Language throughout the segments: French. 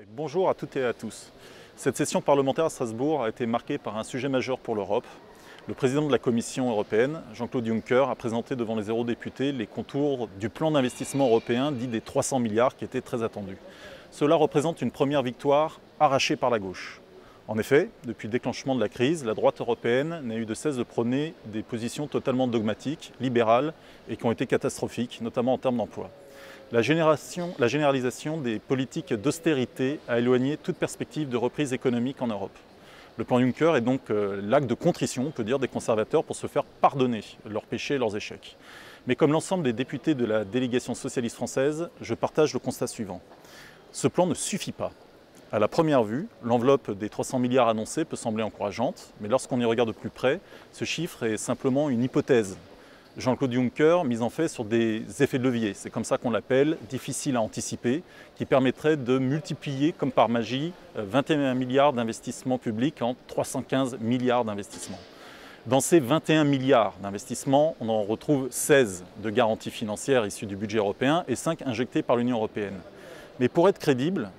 Bonjour à toutes et à tous. Cette session parlementaire à Strasbourg a été marquée par un sujet majeur pour l'Europe. Le président de la Commission européenne, Jean-Claude Juncker, a présenté devant les eurodéputés les contours du plan d'investissement européen dit des 300 milliards qui était très attendu. Cela représente une première victoire arrachée par la gauche. En effet, depuis le déclenchement de la crise, la droite européenne n'a eu de cesse de prôner des positions totalement dogmatiques, libérales et qui ont été catastrophiques, notamment en termes d'emploi. La généralisation des politiques d'austérité a éloigné toute perspective de reprise économique en Europe. Le plan Juncker est donc l'acte de contrition, on peut dire, des conservateurs pour se faire pardonner leurs péchés et leurs échecs. Mais comme l'ensemble des députés de la délégation socialiste française, je partage le constat suivant. Ce plan ne suffit pas. À la première vue, l'enveloppe des 300 milliards annoncée peut sembler encourageante, mais lorsqu'on y regarde de plus près, ce chiffre est simplement une hypothèse. Jean-Claude Juncker mise en fait sur des effets de levier, c'est comme ça qu'on l'appelle, difficile à anticiper, qui permettrait de multiplier comme par magie 21 milliards d'investissements publics en 315 milliards d'investissements. Dans ces 21 milliards d'investissements, on en retrouve 16 de garanties financières issues du budget européen et 5 injectées par l'Union européenne. Mais pour être crédible,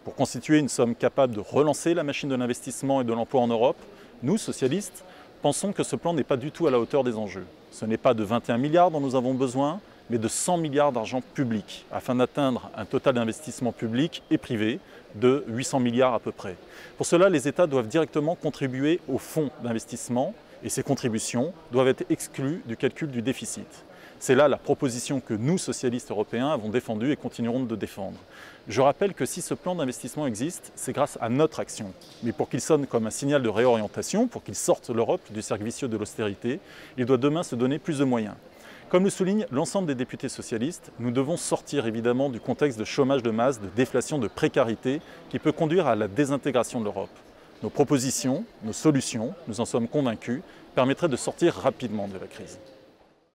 pour constituer une somme capable de relancer la machine de l'investissement et de l'emploi en Europe, nous, socialistes, pensons que ce plan n'est pas du tout à la hauteur des enjeux. Ce n'est pas de 21 milliards dont nous avons besoin, mais de 100 milliards d'argent public, afin d'atteindre un total d'investissement public et privé de 800 milliards à peu près. Pour cela, les États doivent directement contribuer au fonds d'investissement, et ces contributions doivent être exclues du calcul du déficit. C'est là la proposition que nous, socialistes européens, avons défendue et continuerons de défendre. Je rappelle que si ce plan d'investissement existe, c'est grâce à notre action. Mais pour qu'il sonne comme un signal de réorientation, pour qu'il sorte l'Europe du cercle vicieux de l'austérité, il doit demain se donner plus de moyens. Comme le souligne l'ensemble des députés socialistes, nous devons sortir évidemment du contexte de chômage de masse, de déflation, de précarité qui peut conduire à la désintégration de l'Europe. Nos propositions, nos solutions, nous en sommes convaincus, permettraient de sortir rapidement de la crise.